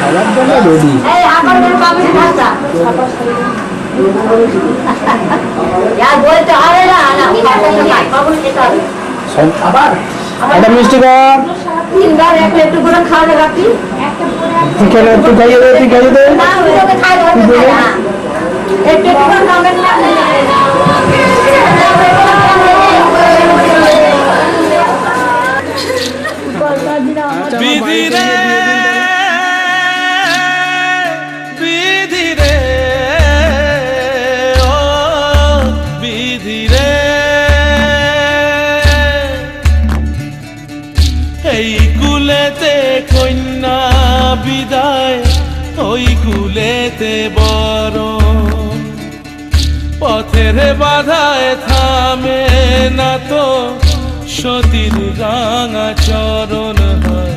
খাবার জন্য রেডি। আবার একটা মিষ্টি কর, একটু করে খাওয়া রাখি, একটু খাইয়ে দে, তুই খাইয়ে দে। বিধি রে বিধি রে ও বিধি রে, এই কুলেতে কন্যা বিদায়, ওই কুলেতে বড় পথের বাধায় থামে না তো সতীর রাঙা চরণ হয়।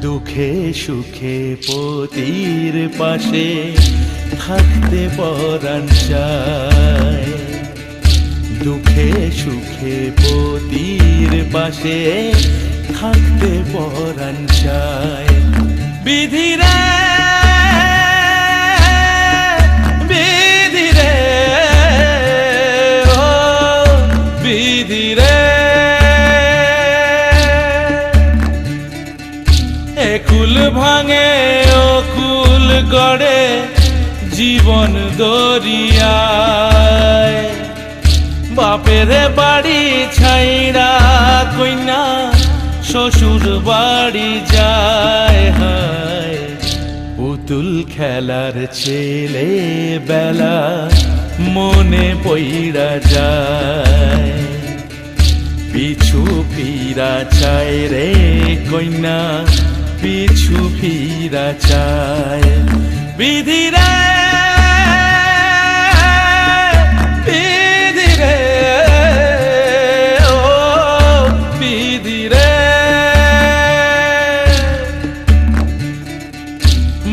দুঃখে সুখে পতির পাশে থাকতে পরাণ চায়, দুঃখে সুখে পতির পাশে থাকতে পরাণ চায়। বিধি রে বিধি রে ও বিধি রে, একুল ভাঙে অকুল গড়ে জীবন দরিয়ায়, বাপের বাড়ি ছাইড়া কইনা শ্বশুর বাড়ি যায়। হায় পুতুল খেলার ছেলে বেলা মনে পইড়া যায়, পিছু ফিরা চায় রে কইনা, পিছু ফিরা চায়। বিধি রে বিধি রে ও বিধি রে,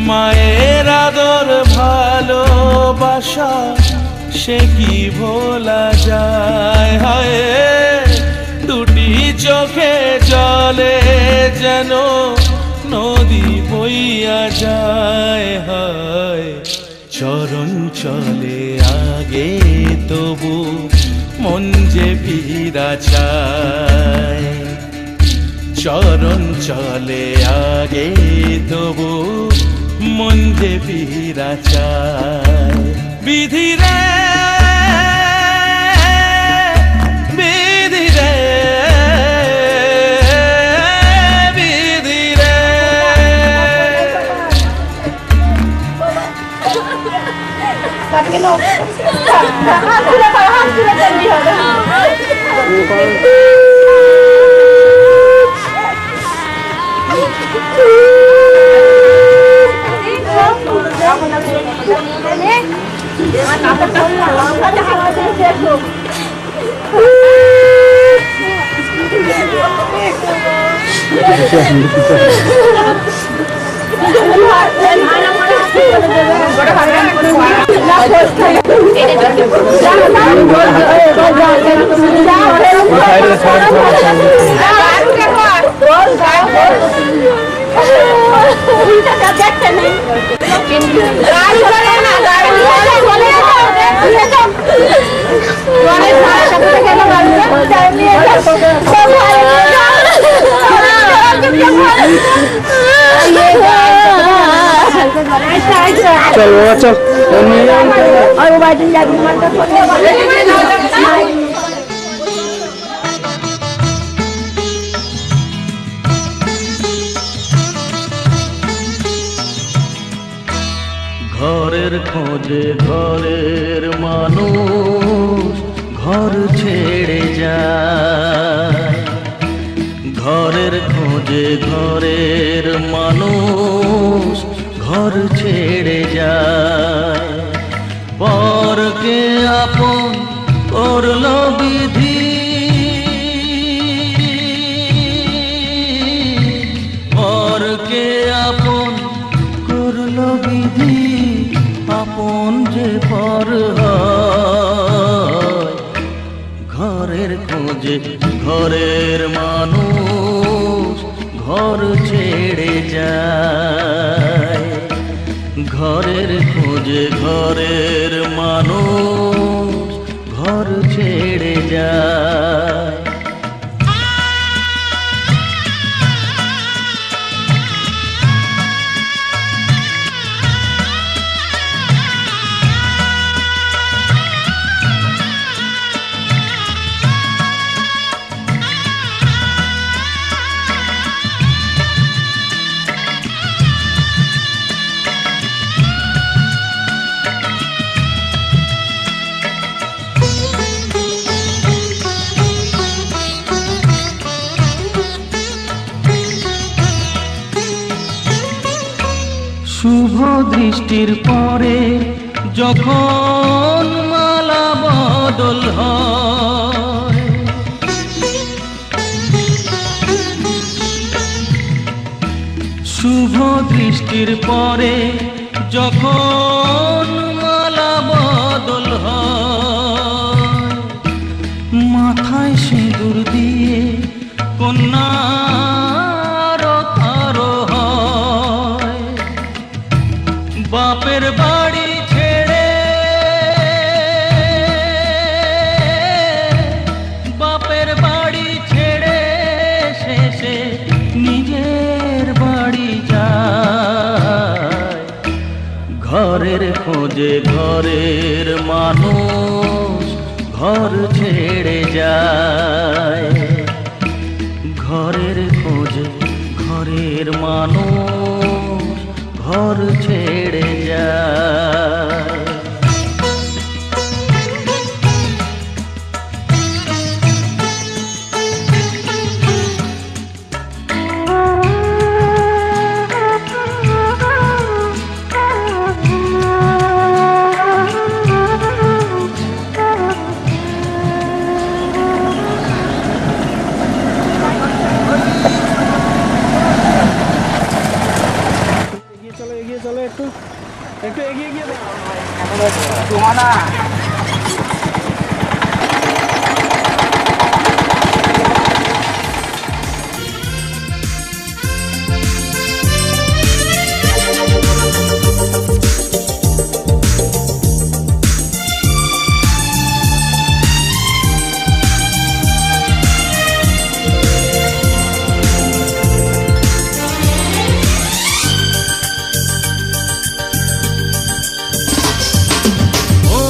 মায়ের আদর ভালোবাসা সে কি ভোলা যায়। হায় দুটি চোখে জলে যেন নদী বইয়া যায়। হায় চরণ চলে আগে তবু মন যে ফিরা চায়, চরণ চলে আগে তবু মন যে ফিরা চায়। বিধি রে বিধি রে বিধি রে, চল বাবা চল। ঘরের খোঁজে ঘরের মানুষ ঘর ছেড়ে যায়, ঘরের খোঁজে ঘরের মানুষ ঘর ছেড়ে যায়। পরকে আপন করল বিধি, পরকে আপন করল বিধি, আপন যে পর হয় ঘরের খোঁজে ঘরের মানুষ ঘর ছেড়ে যায়। ঘরের খোঁজে ঘরের মানুষ ঘর ছেড়ে যায়। শুভ দৃষ্টির পরে যখন মালা বদল হয়, শুভ দৃষ্টির পরে যখন মালা বদল হয়, মাথায় সিঁদুর দিয়ে কন্যার আরো হয়। বাপের বাড়ি ছেড়ে, বাপের বাড়ি ছেড়ে শেষে নিজের বাড়ি যায়। ঘরের খোঁজে ঘরের মানুষ ঘর ছেড়ে যায়। ঘরের খোঁজে ঘরের মানুষ ঘর ছেড়ে যায়। এগিয়ে চলো একটু একটু এগিয়ে গিয়ে ও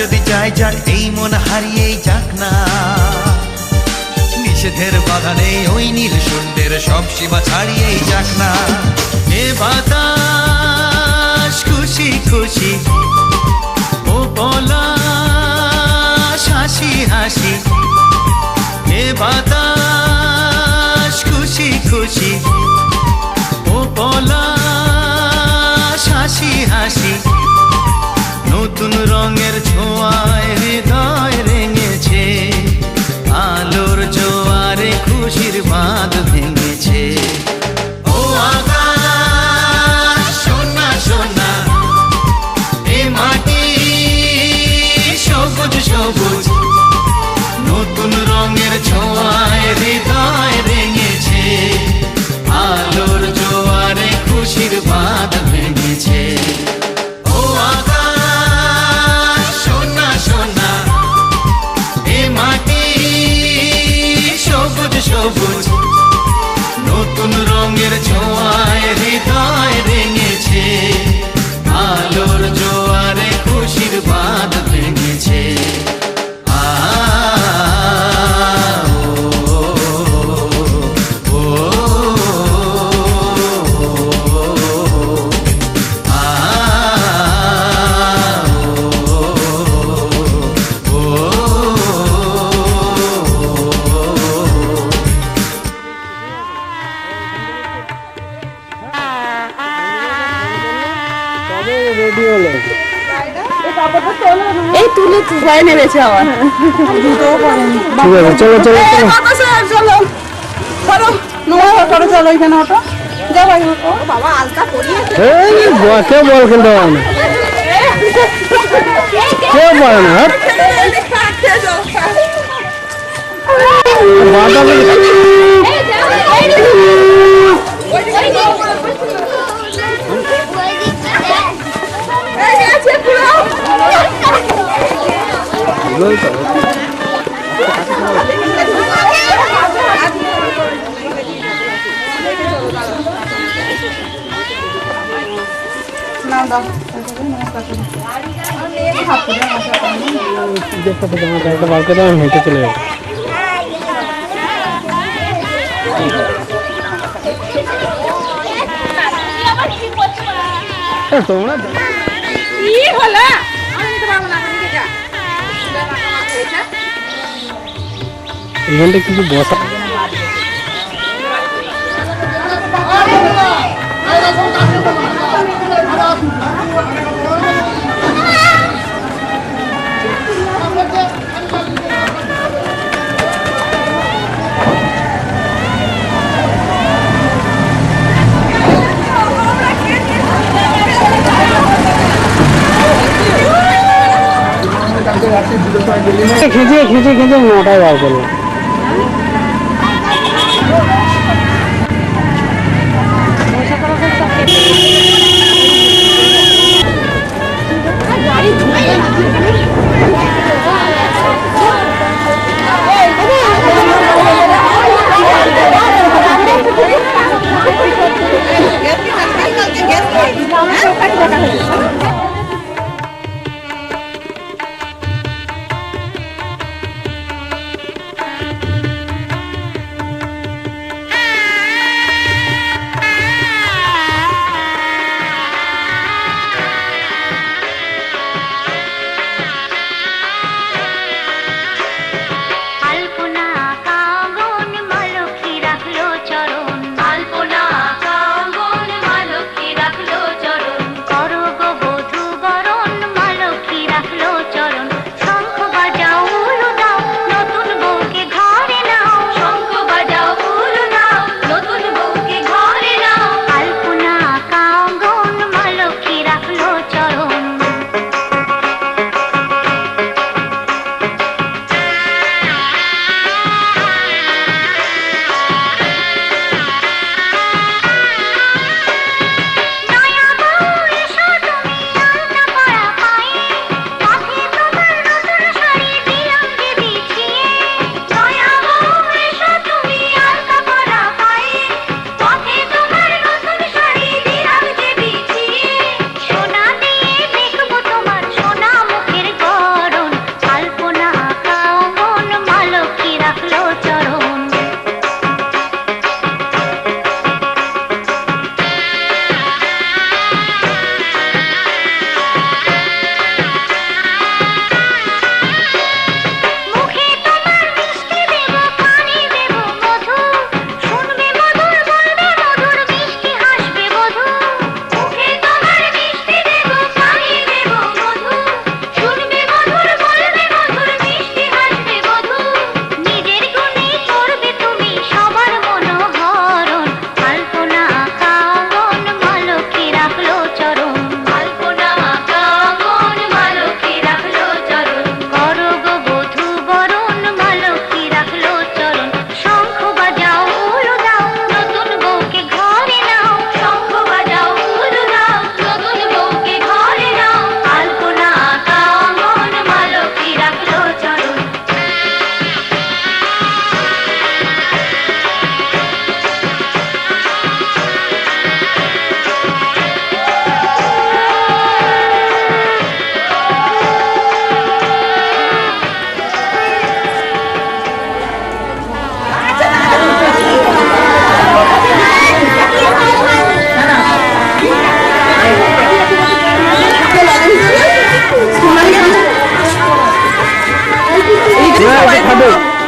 যদি চাই যাক এই মন হারিয়েই যাক না, নিষেধের বাধা নেই ওই নীল সুন্দের সব সীমা ছাড়িয়েই যাক না। এ বাতাস খুশি খুশি, ও পলাশ হাসি হাসি। এ বাতাস খুশি খুশি, ও পলাশ হাসি হাসি। নতুন রঙের ছোঁয়ায় হৃদয় রেঙেছে, আলোর জোয়ারে খুশির বাঁধ ভেঙেছে। ও আকাশ সোনা সোনা, এ মাটি সবুজ সবুজ। নতুন রঙের ছোঁয়ায় হৃদয় রেঙেছে, আলোর জোয়ারে খুশির বাঁধ ভেঙেছে। ও আকাশ সোনা সোনা, এ মাটি সবুজ সবুজ। নতুন রঙের ছোঁয়ায় হৃদয় রেঙেছে, আলোর জোয়ারে খুশির বাঁধ ভেঙেছে। রেডি হলো এই তুলে ভয় নেমেছে আমার। ঠিক আছে, চলো চলো চলো। চলো চলো চলো এখানে অটো যাও ভাই। বাবা আলতা পরিয়ে এই কেউ বল খেলতে পারে না, কেউ পারে না। হেঁটে চলে যাবো। তোমরা এখানটা কিছু বসা খেঁচে খেঁচে খেঁচে মোটাই বার করলো।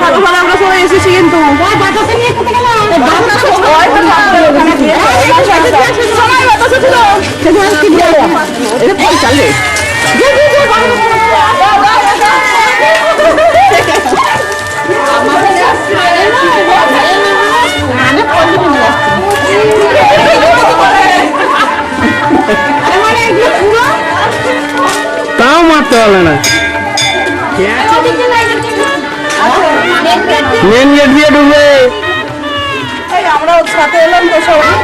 তাহলে আমরা সবাই এসেছি কিন্তু তাও মারতে পারলে না মেন গেট দিয়ে ঢুকবে আমরা সাথে এলাম তো সবাই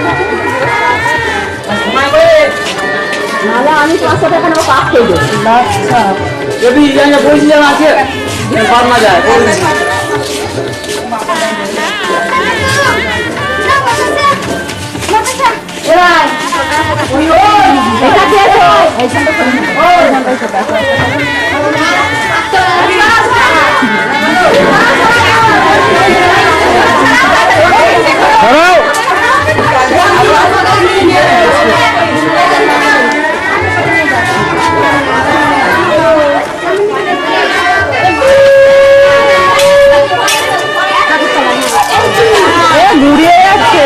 নাহলে আমি তোমার সাথে এখানে পাক খেয়ে দেবো আচ্ছা যদি পরিচিত আছে পারনা যায় ঘুরিয়ে যাচ্ছে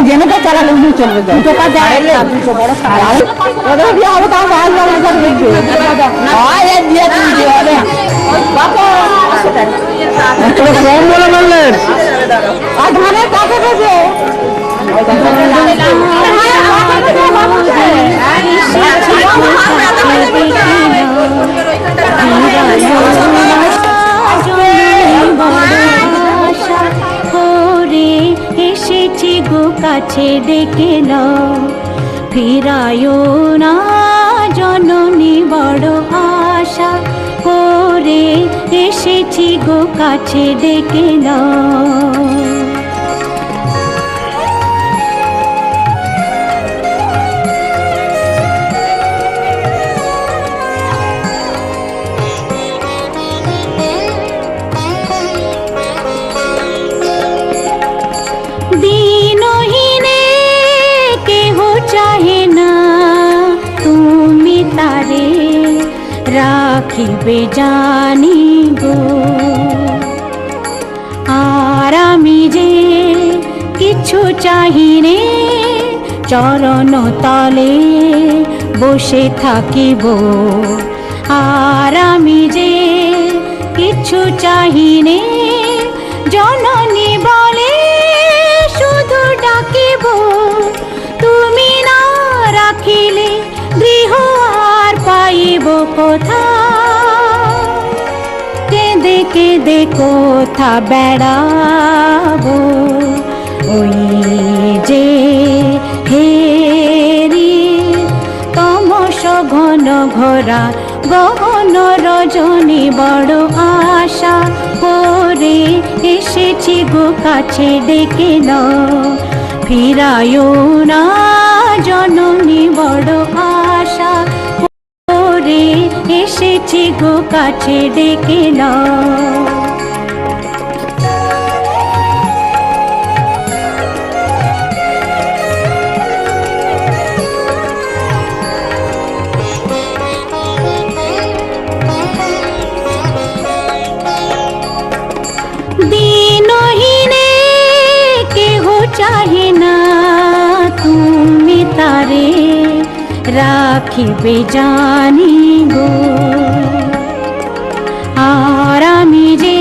জেনেটা চালালে চলবে কম বলে বললেন আর ধানের কাছে গেছে এসেছি গো কাছে ডেকে নাও ফিরায়ো না জননী বড় আশা করে এসেছি গো কাছে ডেকে নাও রাখিবে জানি গো আর আমি যে কিছু চাহিনে চরণ তলে বসে থাকিব আর আমি যে কিছু চাহিনে জননী বলে শুধু ডাকিব তুমি না রাখিলে গৃহ আর পাইব কোথা কেঁদে কেঁদে কোথা বেড়াবো ওই যে হেরি তমস ঘন ঘোরা গহন রজনী বড় আশা করে এসেছি গো কাছে ডেকে নাও ফিরায়ো না জননী বড় আশা করে এসেছি গো কাছে ডেকে নাও দিনহীনে কেহ চাহে না তুমি তারে রাখিবে জানি গো আর আমি যে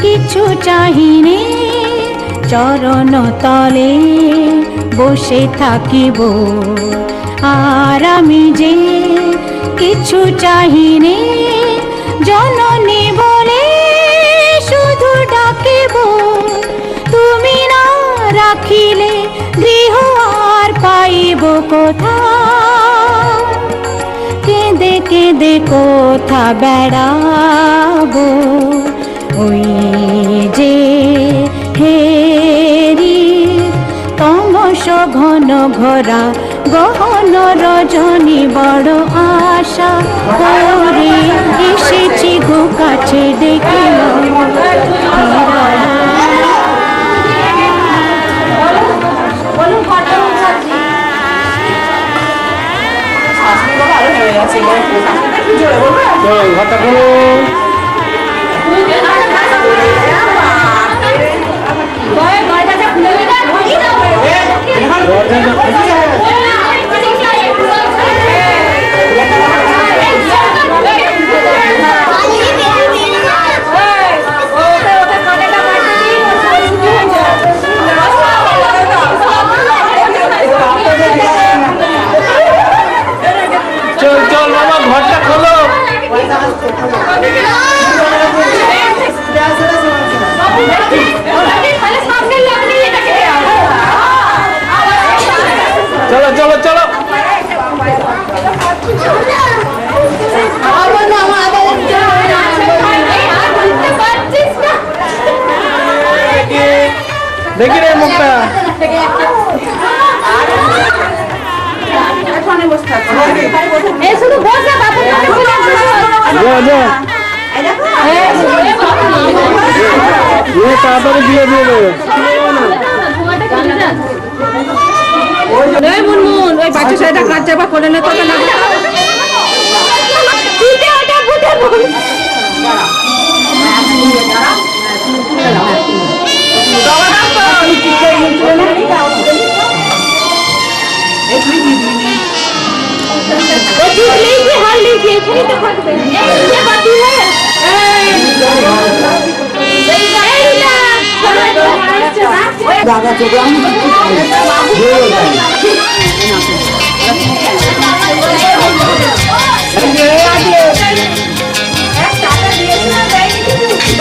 কিছু চাহিনে চরণ তলে বসে থাকিব আর আমি যে কিছু চাহিনে জননী বলে শুধু ডাকিব তুমি না রাখিলে গৃহ আর পাইব কোথা কেঁদে কেঁদে কোথা বেড়াবো ওই যে হেরি তমস ঘন ঘোরা গহন রজনী বড় আশা করে এসেছি গো কাছে ডেকে দেখি রে মুখটা। যা যা তাড়াতাড়ি দিয়ে দেবে। মুনমুন ওই বাচ্চা ছেলেটা কাজ যাবা করে নে তোকে না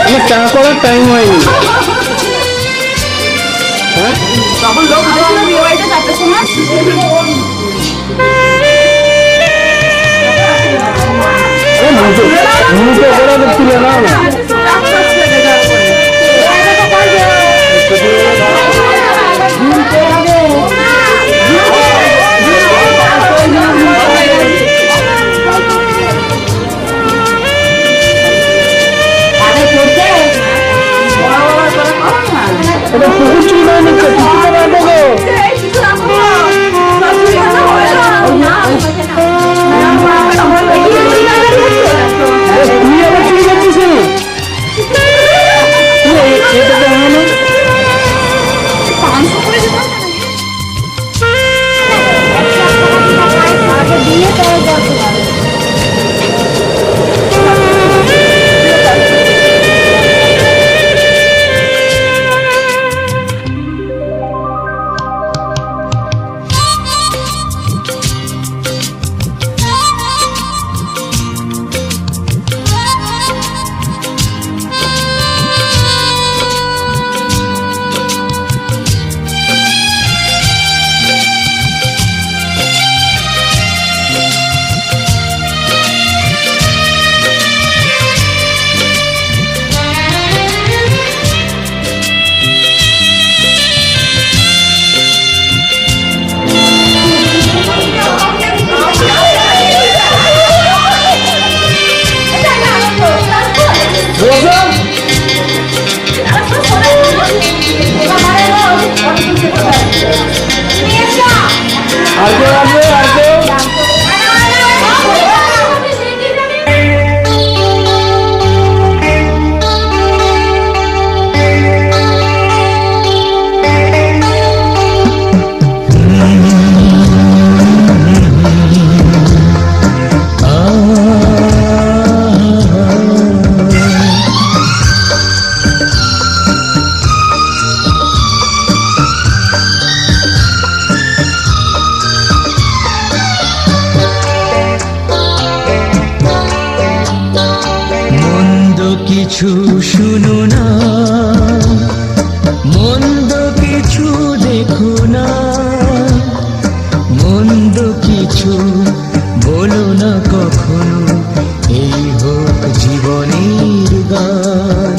আমার চা করার টাইম হয়নি। হ্যাঁ তখন লোক বিয়ে বাড়িতে চারটার সময় মুখে করে তুলে নাও না। এটা পুকুর চুরি করে নিচ্ছে, পুকুরে রাখবো গো। তুই আবার চুরি করছিস এটা তো হয় না। আর কেউ আসবে? আর কেউ? কিছু শুনো না, মন্দ কিছু দেখো না, মন্দ কিছু বলো না কখনো, এই হোক জীবনের গান।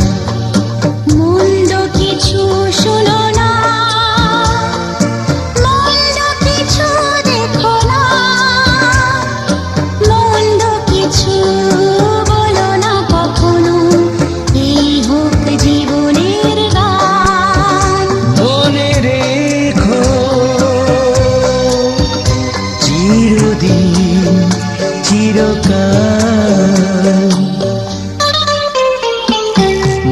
মন্দ কিছু শোনো না, মন্দ কিছু দেখো না, মন্দ কিছু বলো না কখনো, এই হোক জীবনের গান। মনে রেখো চিরদিন চিরকাল,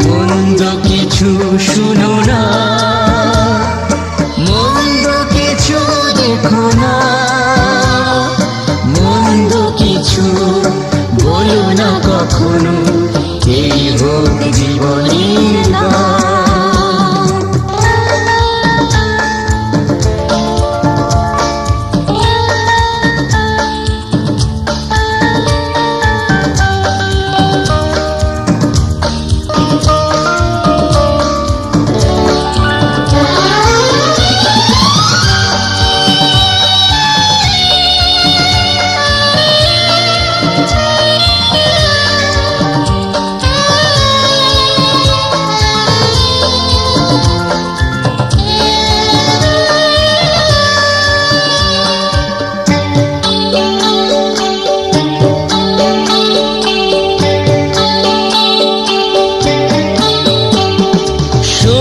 মন্দ কিছু শুনো না, মন্দ কিছু দেখো না, মন্দ কিছু বলো না কখনো, এই হোক জীবনের গান।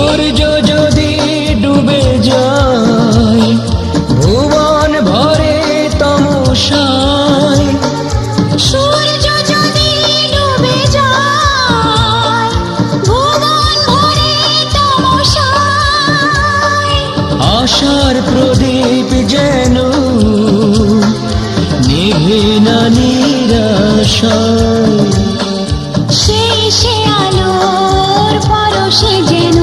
সূর্য যদি ডুবে যায় ভুবন ভরে তমসায়, সূর্য যদি ডুবে যায় ভুবন ভরে তমসায়, আশার প্রদীপ যেন নিভে না নিরাশায়, সেই সে আলোর পরশে যেন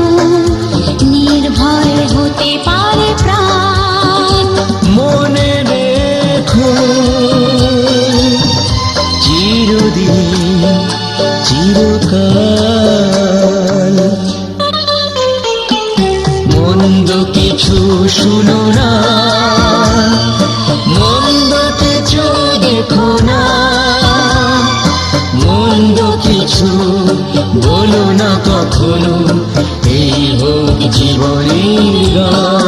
নির্ভয় হতে পারে প্রাণ। মনে রেখো চিরদিন চিরকাল, মন্দ কিছু শুনো না, মন্দ কিছু দেখো না, মন্দ কিছু বলো না কখনো, এই হোক জীবনের গান।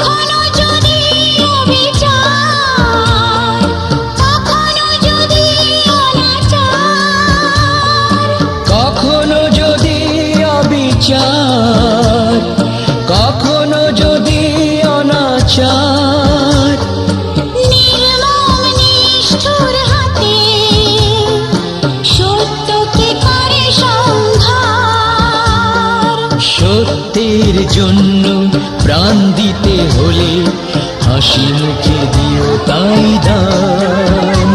কখনো যদি অবিচার, কখনো যদি অনাচার, কখনো যদি অবিচার, কখনো যদি অনাচার, নির্মম নিষ্ঠুর হাতে সত্যকে করে সংহার। সত্যের জন্য প্রাণ দিতে হলে হাসি মুখে দিও তাই দান।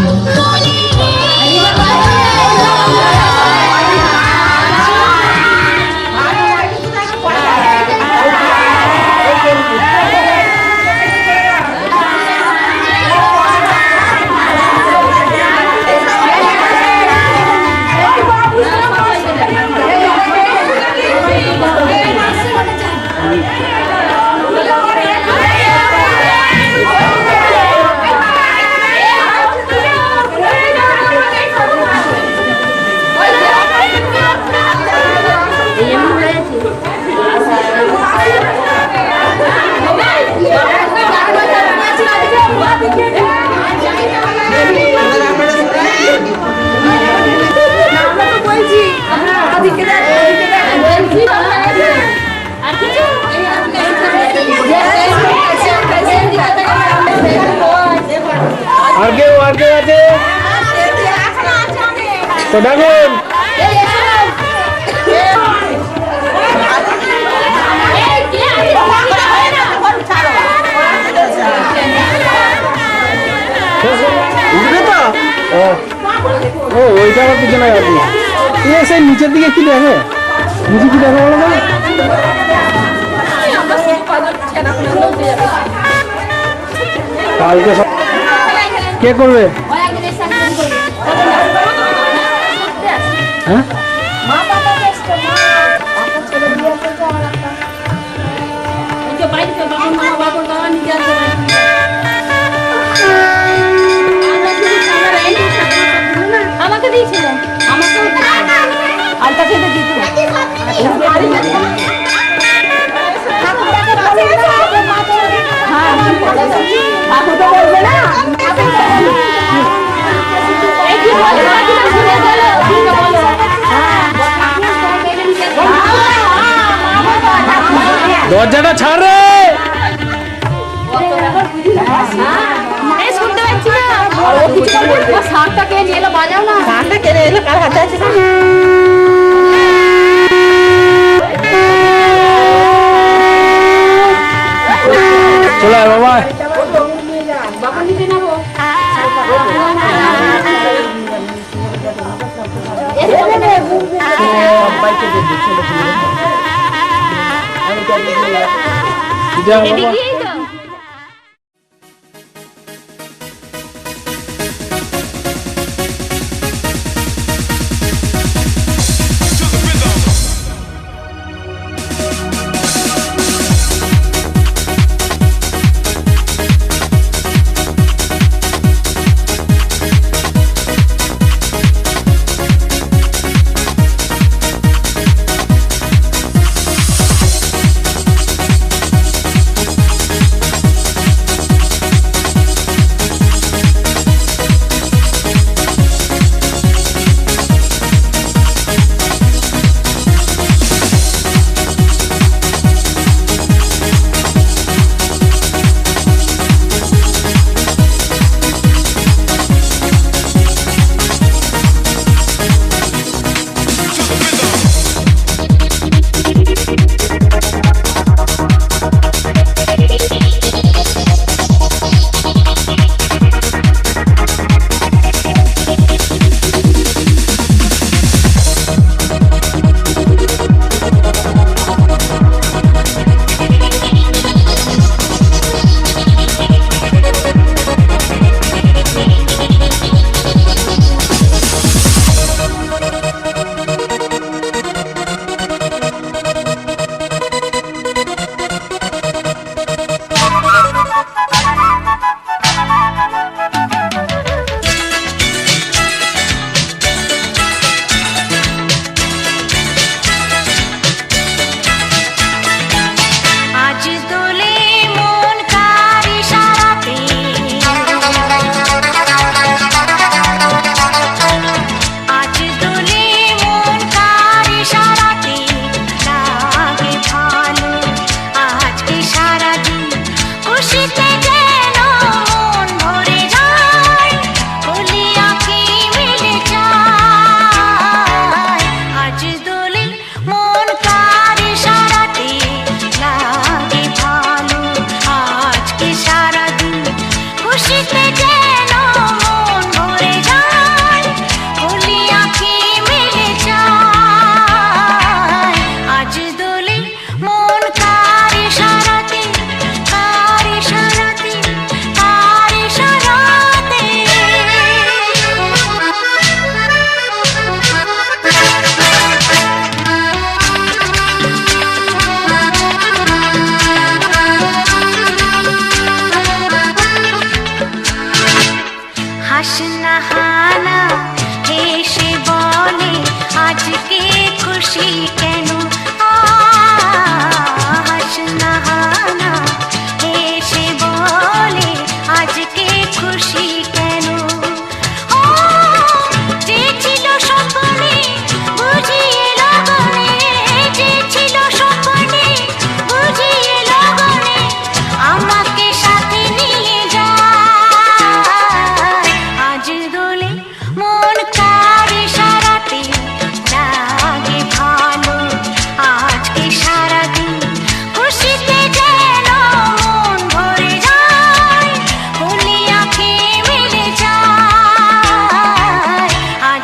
আর কেউ আছে? তো ডাকুন। ও ওইটা আমার পিছনে আছে। সেই নিচের দিকে কি দেখে? নিচে কি দেখে বলো তো? কালকে কে করবে? হ্যাঁ আমাকে দিয়েছিল, আমাকে আলতা খেতে দিয়েছিল। ঠাকুর তো বলবে না। দরজাটা ছাড় রে। শুনতে পাচ্ছি না, শাকটা কে নিয়ে এলো, বাজাও না। শাকটা কে এলো, কার হাতে আছে? চলো বাবা। বাবা নিতে নেবো। যা বাবা।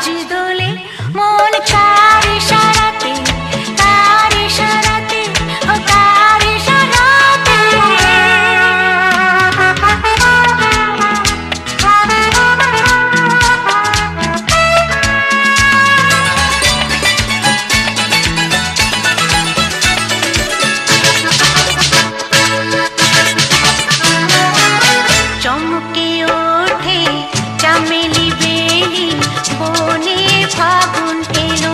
আজ দোলে মন কার ইশারাতে, কার ইশারাতে, ও কার ইশারাতে। চমকে ওঠে চামেলি বেলি, বনে ফাগুন এলো।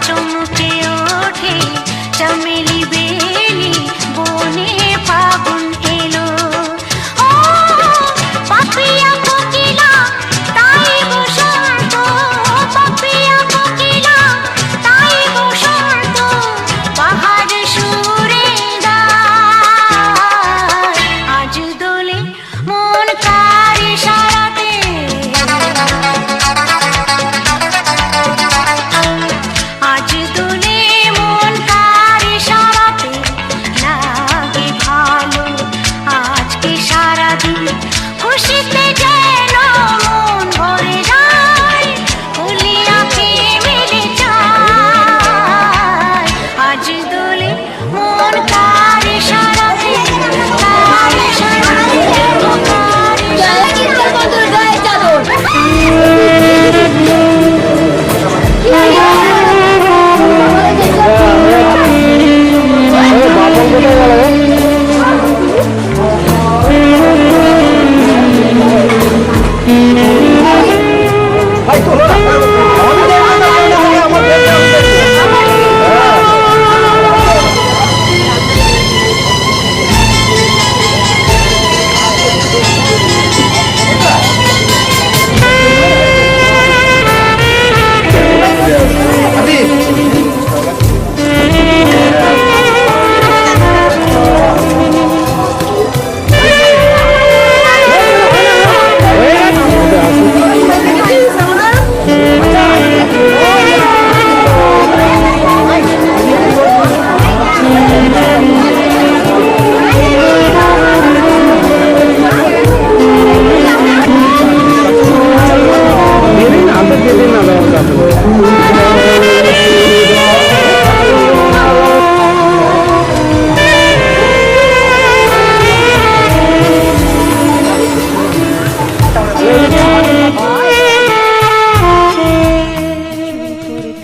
চমকে ওঠে চামেলি বেলি, বনে ফাগুন এলো। ও পাপিয়া কোকিলা তাই বসন্ত, পাপিয়া কোকিলা তাই বসন্ত, পাহাড় সুরে গায়। আজ দোলে মন কার ইশারাতে, আজ দোলে মন কার ইশারাতে, লাগে ভালো আজকে সারাদিন, খুশিতে যেন মন ভরে যায়, খুলি আঁখি মেলে যায়। আজ দোলে মন কার ইশারাতে, কার ইশারাতে, ও কার বাপন কোথায় গেল? ভাই চলো না।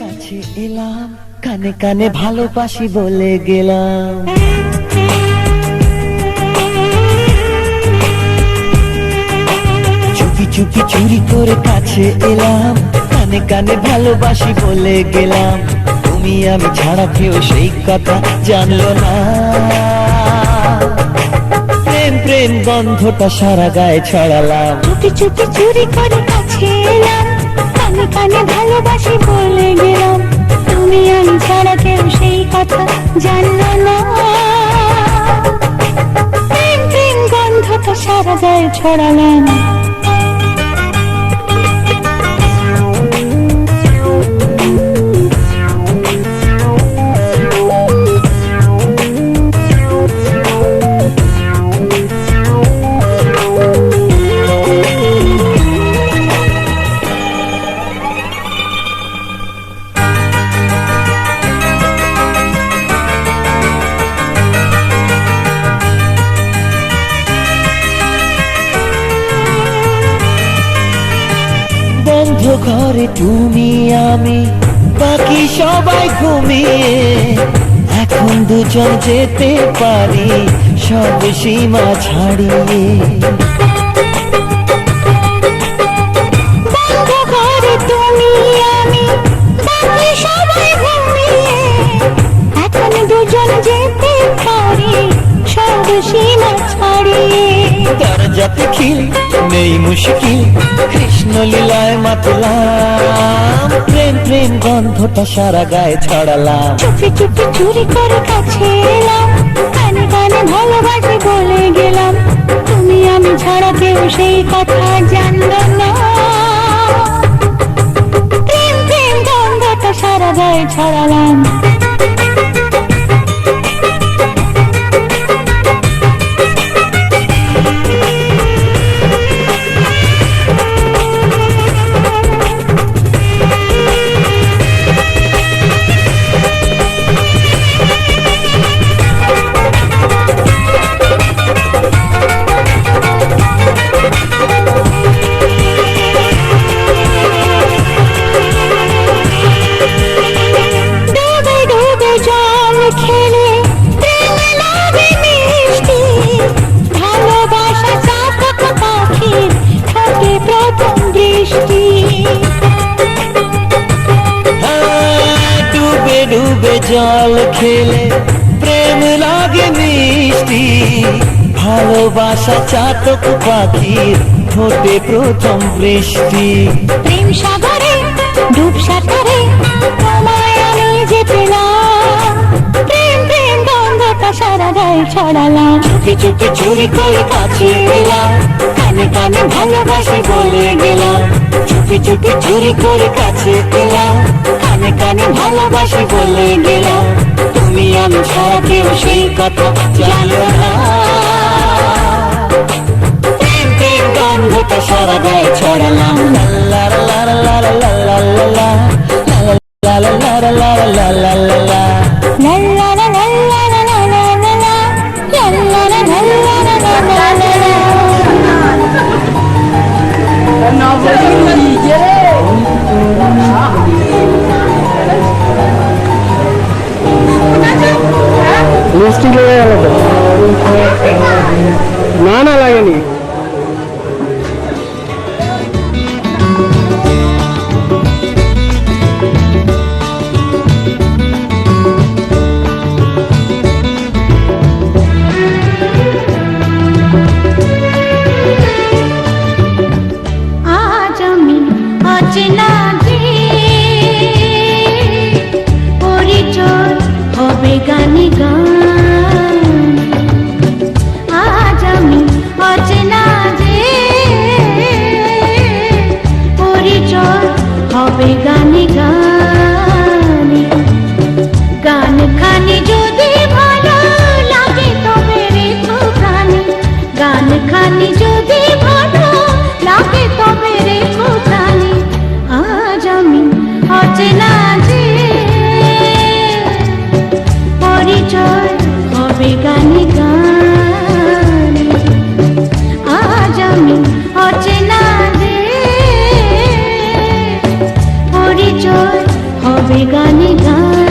কাছে এলাম, কানে কানে ভালোবাসি বলে গেলাম। চুপি চুপি চুরি করে কাছে এলাম, কানে কানে ভালোবাসি বলে গেলাম। তুমি আমি ছাড়া কেউ সেই কথা জানলো না। প্রেম প্রেম গন্ধটা সারা গায়ে ছড়ালাম। চুপি চুপি চুরি করে কাছে এলাম, কানে কানে ভালোবাসি বলে গেলাম। তুমি আমি ছাড়া কেউ সেই কথা জানলো না। প্রেম প্রেম গন্ধটা সারা গায়ে ছড়ালাম। বন্ধ ঘরে তুমি আমি, বাকি সবাই ঘুমিয়ে, এখন দুজন যেতে পারি সব সীমা ছাড়িয়ে। বন্ধ ঘরে তুমি আমি, বাকি সবাই ঘুমিয়ে, এখন দুজন যেতে পারি সব সীমা ছাড়িয়ে। দরজাতে খিল নেই মুশকিল, কৃষ্ণ লীলায় মাতলাম। প্রেম প্রেম গন্ধটা সারা গায়ে ছড়ালাম। চুপি চুপি চুরি করে কাছে এলাম, কানে কানে ভালোবাসি বলে গেলাম। তুমি আমি ছাড়া কেউ সেই কথা জানলো না। প্রেম প্রেম গন্ধটা সারা গায়ে ছড়ালাম। জল খেলে প্রেম লাগে মিষ্টি, ভালোবাসা চাতক পাখির ঠোঁটে প্রথম বৃষ্টি। প্রেম সাগরে ডুব সাঁতারে তোমায় আমি যে পেলাম, প্রেম প্রেম গন্ধটা সারা গায়ে ছড়ালাম। চুপি চুপি চুরি করে কাছে এলাম, কানে কানে ভালোবাসি বলে গেলাম। চুপি চুপি চুরি করে কাছে এলাম, কানে কানে ভালোবাসি বলে গেলাম। তুমি আমি ছাড়া কেউ সেই কথা জানো না। প্রেম প্রেম গন্ধটা সারা গায়ে ছড়ালাম। লা লা লা লা লা লা লা লা লা লা লা লা লা লা লা লা লা লা। লা লা লা লা লা লা লা লা লা লা, লা লা লা লা লা লা লা লা লা লা। মিষ্টি লেগে গেল তো? না না লাগেনি। আজ আমি অচেনা যে পরিচয় হবে গানে গান। আজ আমি অচেনা যে পরিচয় হবে গানে গানে। গান খানি যদি ভালো লাগে তবে রেখো প্রাণে, গান খানি যদি ভালো লাগে তবে রেখো প্রাণে। আজ আমি অচেনা যে পরিচয় হবে গানে গানে। আজ আমি অচেনা যে পরিচয় হবে গানে গানে।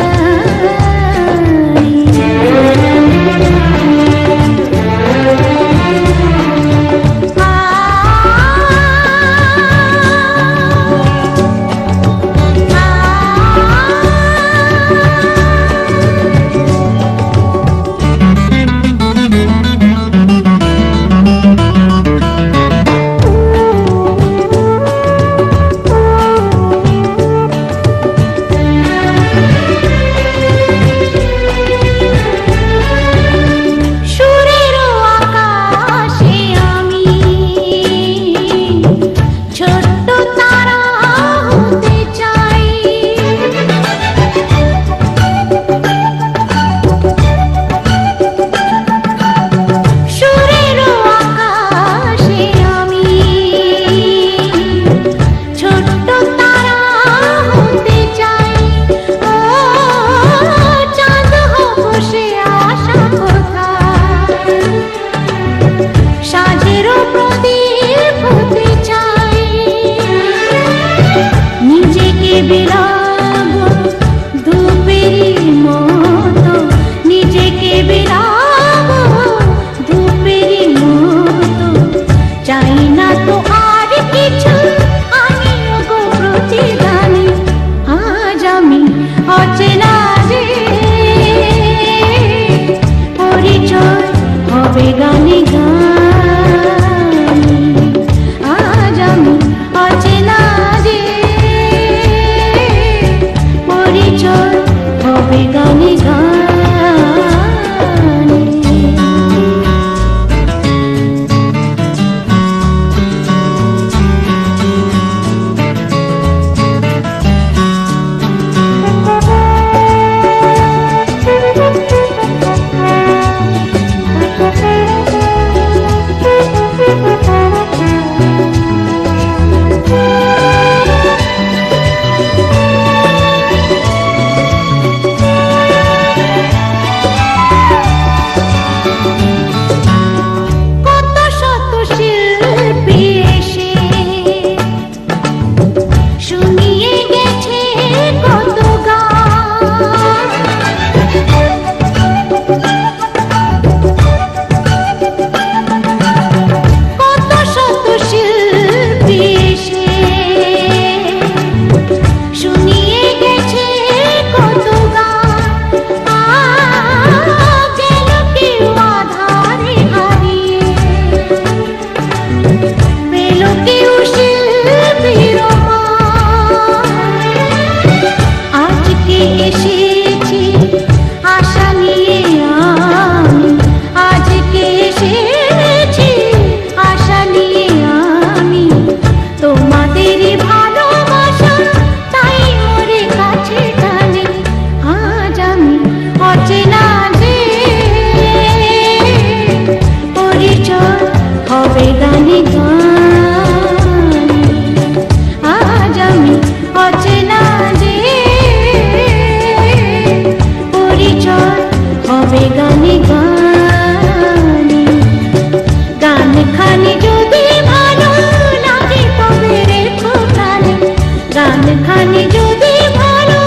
গান খানি যদি ভালো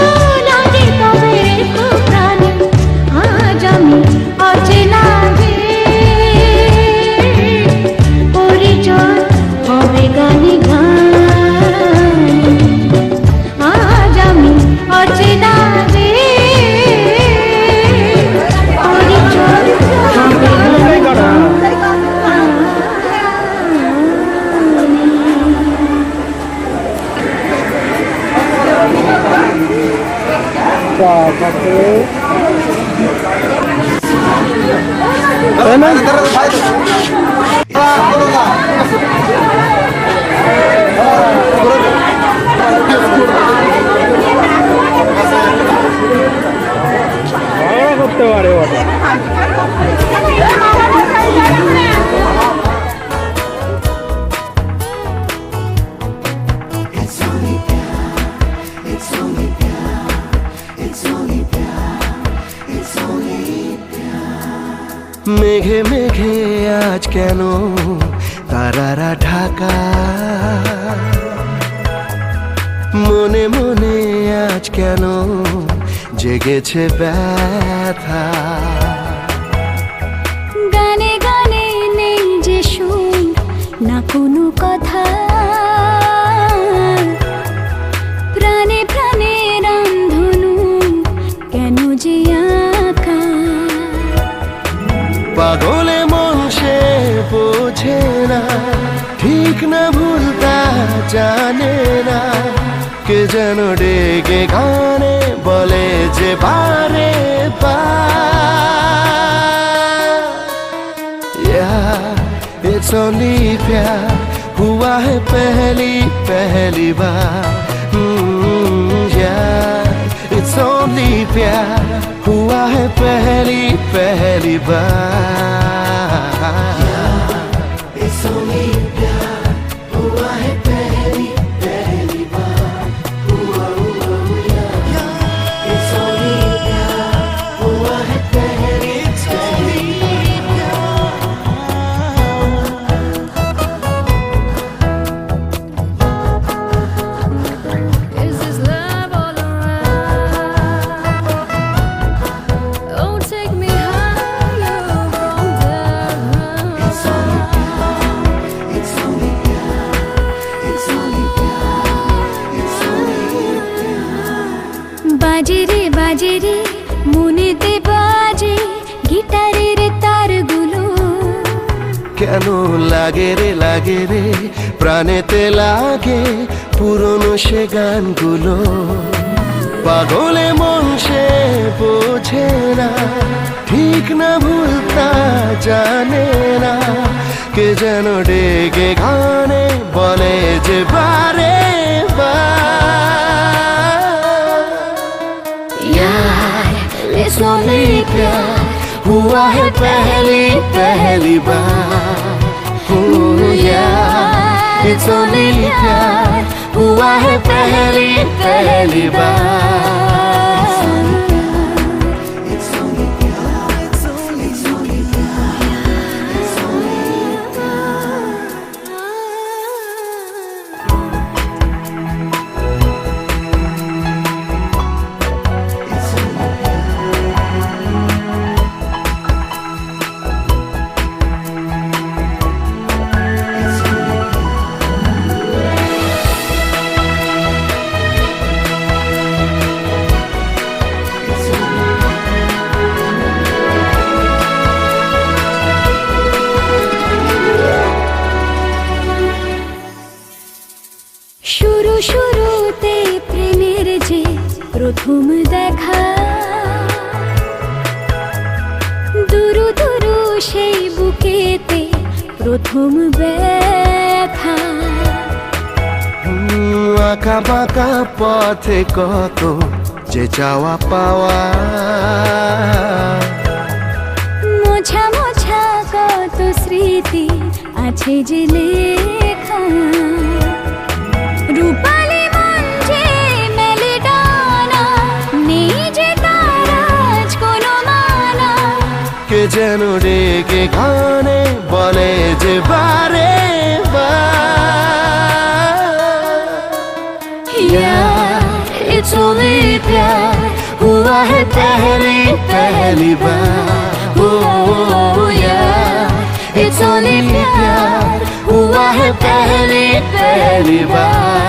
লাগে তবে রেখো প্রাণে আজ আমি অচেনা যে পরিচয় হবে গানে গান আজ আমি অচেনা যে পরিচয় হবে করতে পারে ওটা মেঘে মেঘে আজ কেন তারারা ঢাকা মনে মনে আজ কেন জেগেছে ব্যথা গানে গানে নেই যে সুর না কোনো কথা প্রাণে প্রাণে রামধনু কেন যে আঁকা পাগলে মন সে বোঝে না ঠিক না ভুলতা জানে না কে যেন ডেকে গানে বলে যে বারে It's only प्यार हुआ है पहली बार It's only प्यार हुआ है पहली बार It's only प्यार हुआ है पहली बार It's only प्यार हुआ है पहली Is this love all around? Oh, take me higher from the ground. It's only प्यार It's only प्यार It's only प्यार বাজে রে মনেতে বাজে গিটারের তারগুলো কেন লাগে রে প্রাণেতে লাগে পুরনো সে গানগুলো পাগলে মন সে বোঝে না ঠিক না ভুলতা জানে না কে যেন ডেকে গানে বলে যে বারে It's only प्यार हुआ है पहली बार It's only प्यार हुआ है पहली बार It's only प्यार It's only प्यार It's only শুরুতে প্রেমের যে প্রথম দেখা দুরু দুরু সেই বুকেতে প্রথম ব্যথা আঁকা বাঁকা পথে কত যে চাওয়া পাওয়া মোছা মোছা কত স্মৃতি আছে যে লেখা রূপালী মঞ্চে মেলে ডানা নেই যে তার আজ কোনো মানা কে যেন ডেকে গানে বলে যে বারে Yeah, it's only प्यार हुआ है पहली बार. Oh yeah, it's only प्यार हुआ है पहली बार.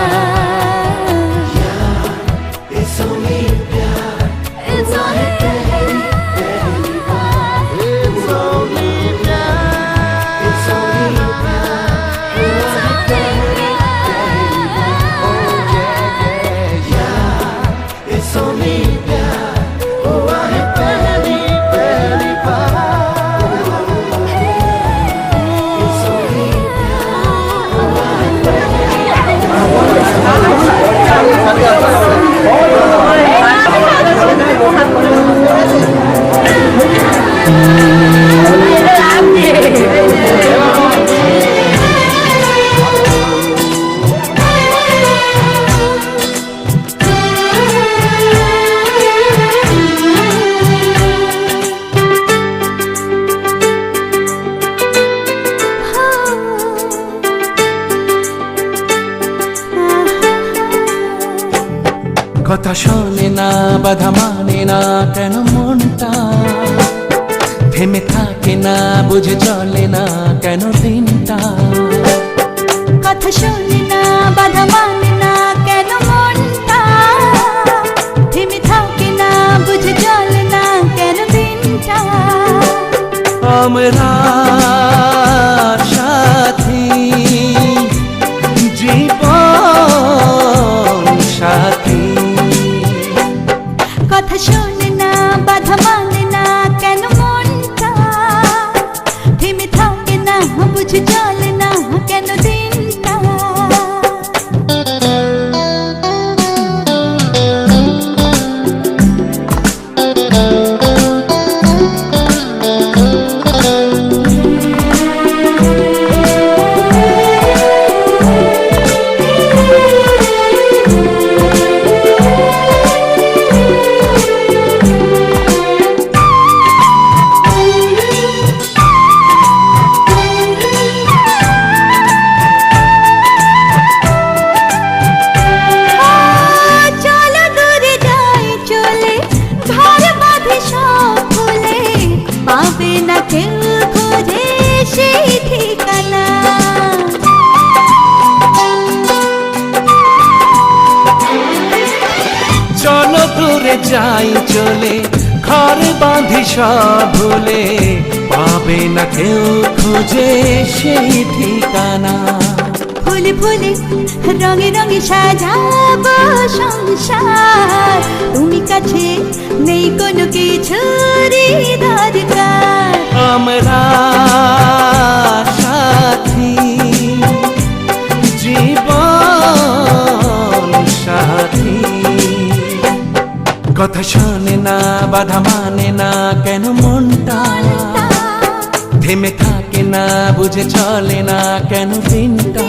It's only प्यार It's only पहली बार. It's only प्यार It's only प्यार It's only It's only प्यार हुआ है पहली बार It's only কথা শোনে না বাধা মানে না কেন মনটা থেমে থাকে না বুঝে চলে না কেন দিনটা কথা শোনে না বাধা মানে না কেন মনটা থেমে থাকে না বুঝে চলে না কেন দিনটা আমরা সাথী জীবন সাথী কথা শোনে না বাধা মানে না কেন মনটা থেমে থাকে না বুঝে চলে না কেন দিনটা চলো দূরে যাই চলে ঘর বাঁধে সব ভুলে পাবে না কেউ খুঁজে সেই ঠিকানা চলো দূরে যাই চলে ঘর বাঁধি সব ভুলে পাবে না কেউ খুঁজে সেই ঠিকানা ফুলে ফুলে রঙে রঙে সাজাবো সংসার তুমি কাছে নেই কোনো কিছুরই দরকার আমরা সাথী জীবন সাথী কথা শোনে না বাধা মানে না কেন মনটা থেমে থাকে না বুঝে চলে না কেন দিনটা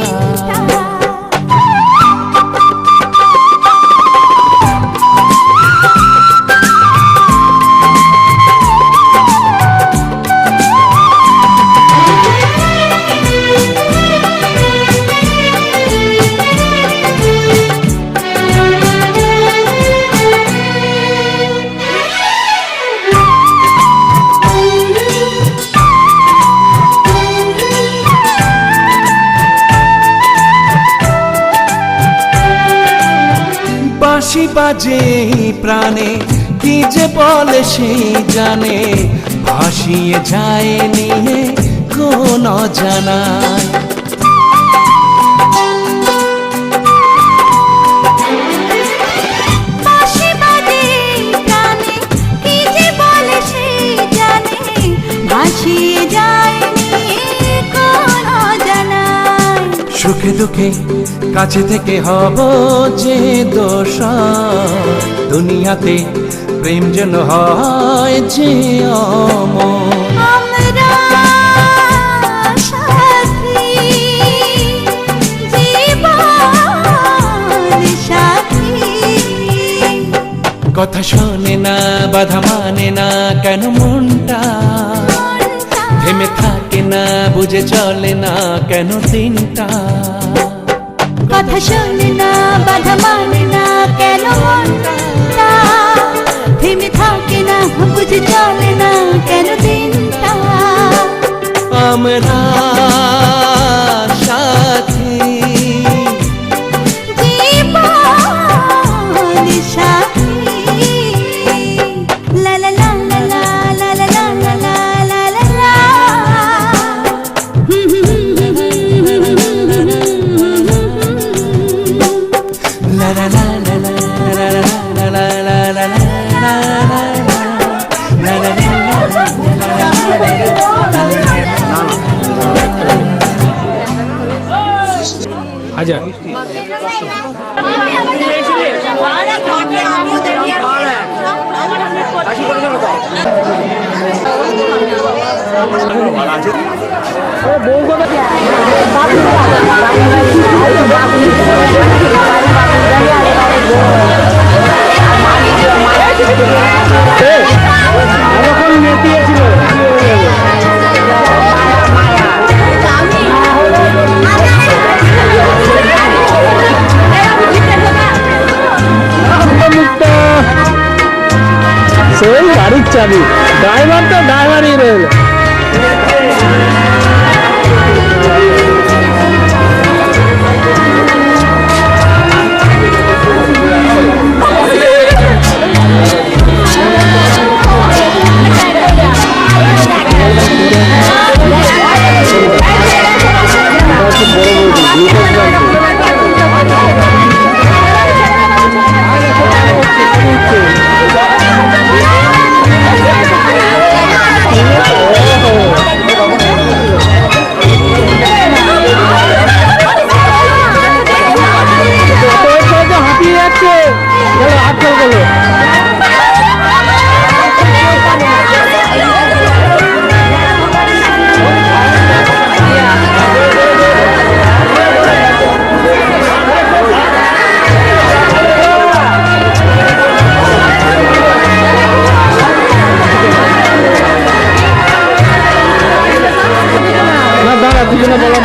বাঁশি বাজে প্রাণে কি যে বলে সেই জানে ভাসিয়ে যায় নিয়ে কোন অজানায় বাঁশি বাজে প্রাণে কি যে বলে সেই জানে ভাসিয়ে যায় নিয়ে কোন অজানায় সুখে দুঃখে কাছে থেকে হব যে দোষ দুনিয়াতে প্রেম যেন হয় যে অমর আমরা সাথী জীবন সাথী কথা শোনে না বাধা মানে না কেন মনটা থেমে থাকে না বুঝে চলে না কেন দিনটা কথা শোনে না বাধা মানে না কেন মনটা থেমে থাকে না বুঝে চলে না কেন দিনটা আমরা সাথী জীবন সাথী লা লা লা লা লা লা লা লা লা লা লা লা la la la la la la la la la আচ্ছা এখন মেটিয়েছিল সেই গাড়ির চাবি ড্রাইভার তো ড্রাইভারই রইল হাঁপিয়ে যাচ্ছে হাত গেল না দাঁড়া দুজনে বলা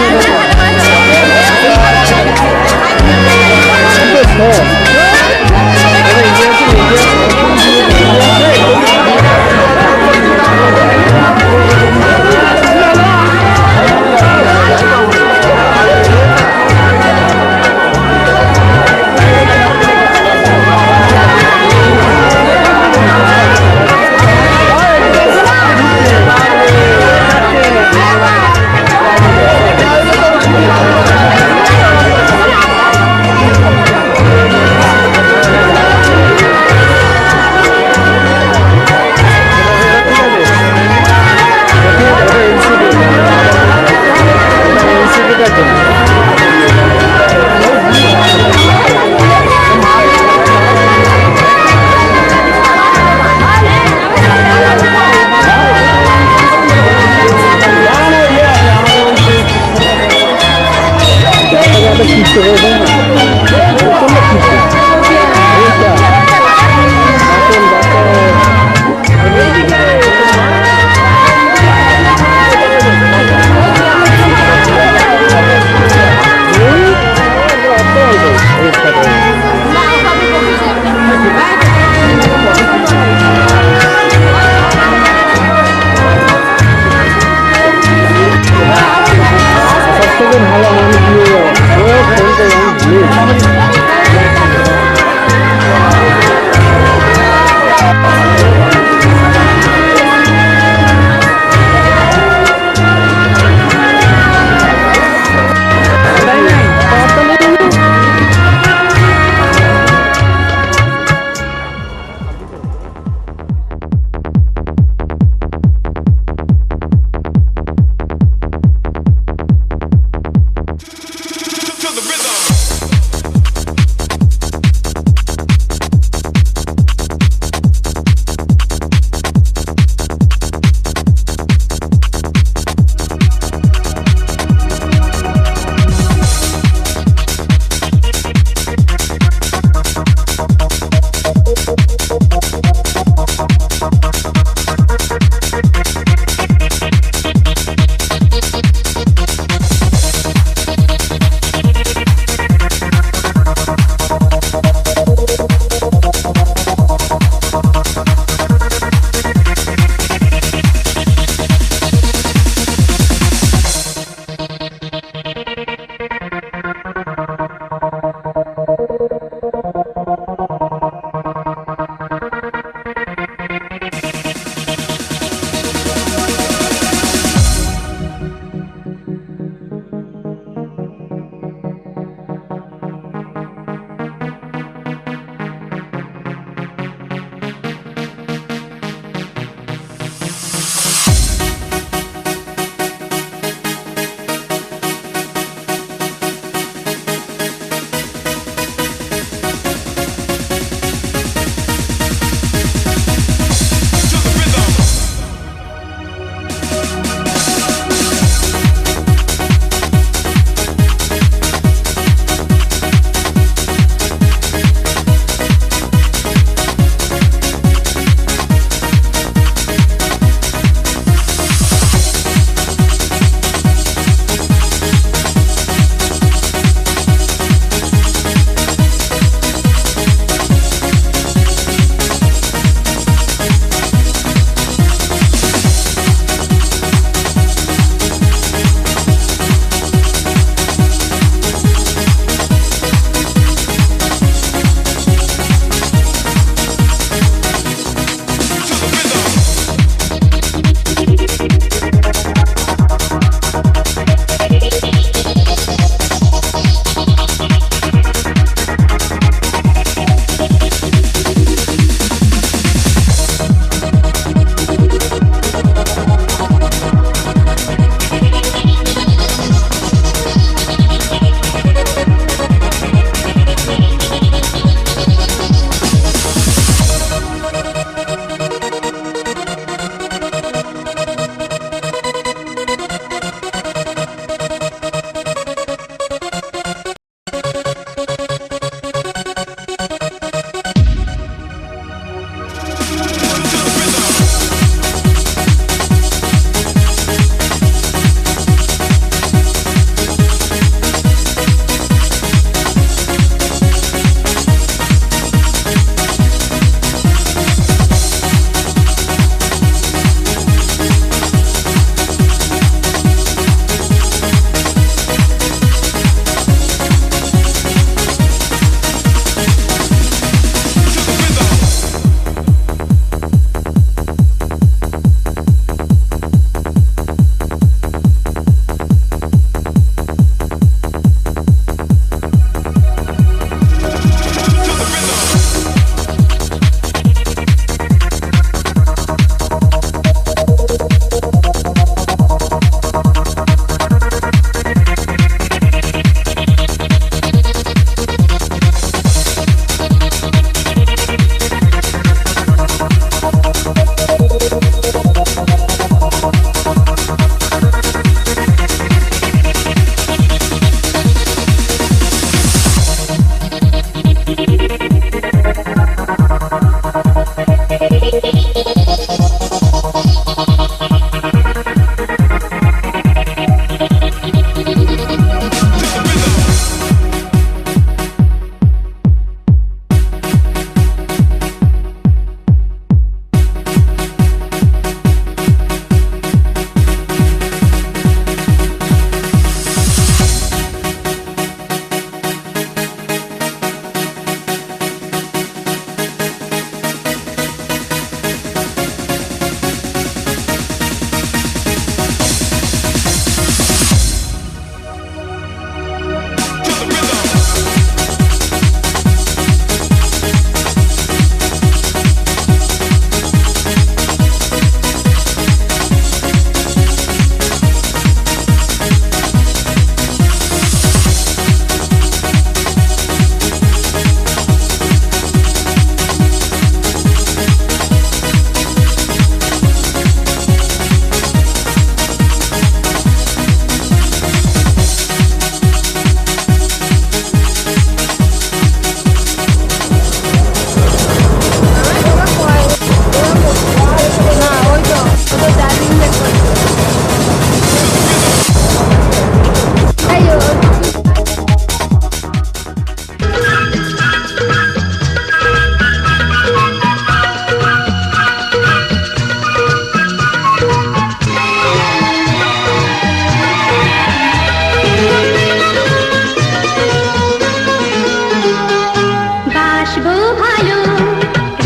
বাসবো ভালো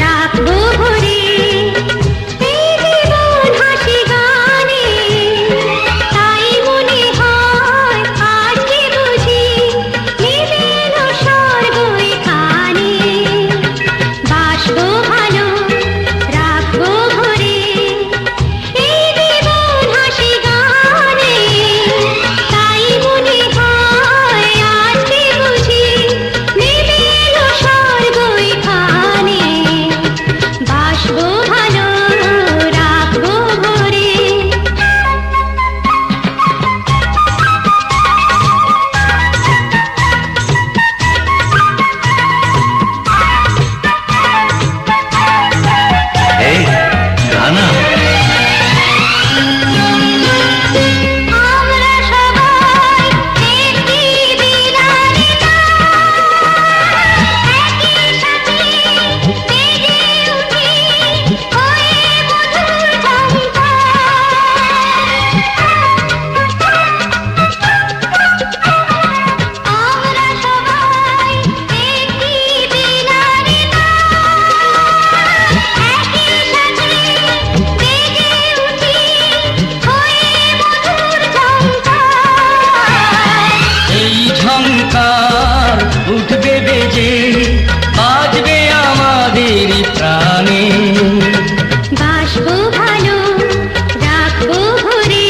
রাখবো ভরে এই জীবন হাসি গানে তাই মনে হয় আজকে বুঝি নেমে এলো স্বর্গ এখানে বাসবো ভালো রাখবো ভরে এই জীবন হাসি গানে তাই মনে হয় আজকে বুঝি নেমে এলো স্বর্গ এখানে বাসবো ভালো রাখবো ভরে এই গানা আমরা সবাই একটি বিলাসী একই সাথে বেজে উঠি হয়ে মধুর আমরা সবাই একটি বিলাসী একই সাথে বেজে উঠি হয়ে মধুর এই ঝংকার উঠবে বেজে বাজবে আমাদের প্রাণে বাসবো ভালো রাখবো ভরে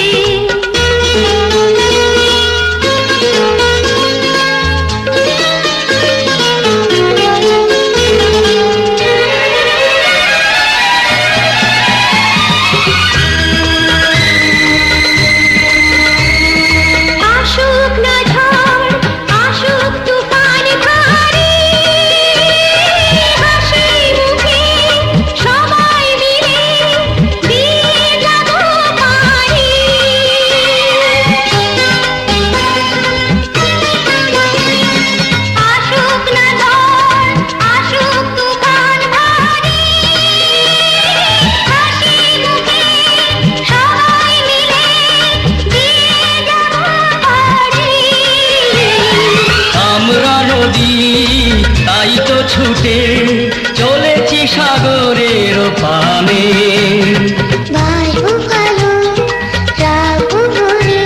আসুক না ঝড় আসুক তুফান ভারী হাসি মুখে সবাই মিলে দিয়ে যাব পারি আসুক না ঝড় আসুক তুফান ভারী হাসি মুখে সবাই মিলে দিয়ে যাব পারি আমরা নদী তাই তো ছুটে চলেছি সাগরের পানে বাসবো ভালো রাখবো ভরে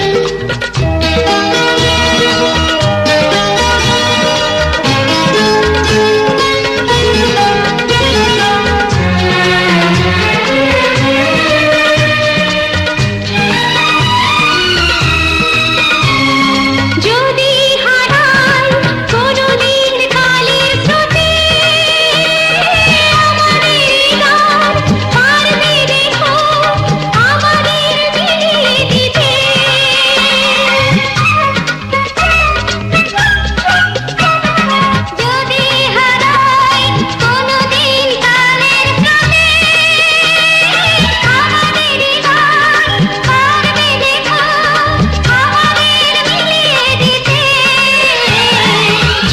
যদি হারাই কোনদিন কালের স্রোতে আমাদের গান পারবে দেখো আমাদের মিলিয়ে দিতে যদি হারাই কোনদিন কালের স্রোতে আমাদের গান পারবে দেখো আমাদের মিলিয়ে দিতে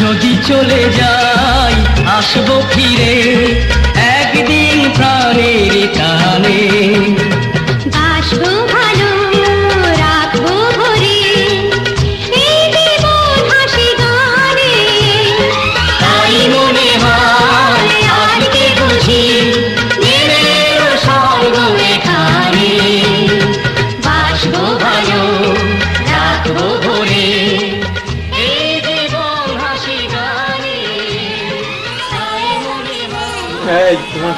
যদি চলে যাই আসবো ফিরে একদিন প্রাণের টানে বাসবো ভালো রাখবো ভরে এই জীবন হাসি গানে তাই মনে হয় আজকে বুঝি নেমে এলো স্বর্গ এখানে বাসবো ভালো রাখবো ভরে এই জীবন হাসি গানে তাই মনে হয় এই তোমার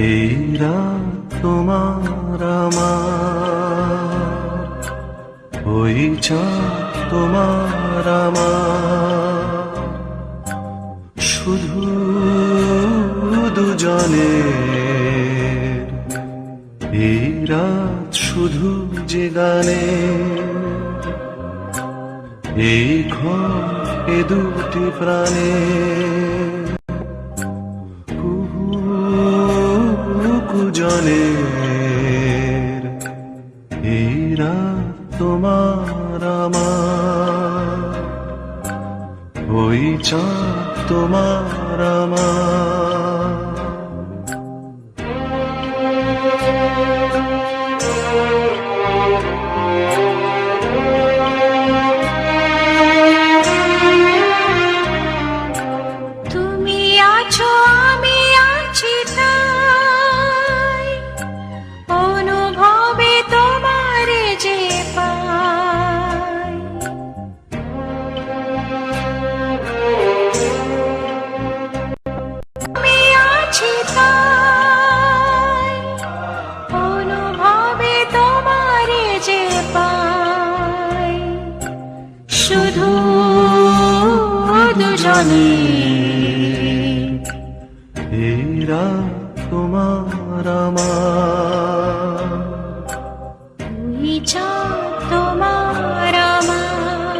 এই রাত তোমার আমার, ওই চাঁদ তোমার আমার, শুধু দুজনের এই রাত শুধু যে গানে, এই ঘর এ দুটি প্রাণে দুজনের এই রাত তোমার আমার ওই চাঁদ তোমার আমার তুমি আছো আমি আছি তাই অনুভবে তোমার যে পাই আমি আছি তাই অনুভবে তোমার যে পাই শুধু দুজনে এই রাত তোমার আমার ওই চাঁদ তোমার আমার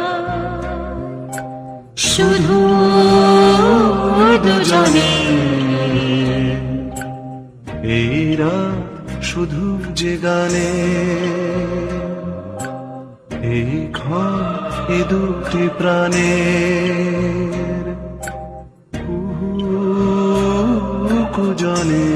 শুধু দুজনে এই রাত শুধু যে গানে এই ঘর এ দুটি প্রাণের কুজনে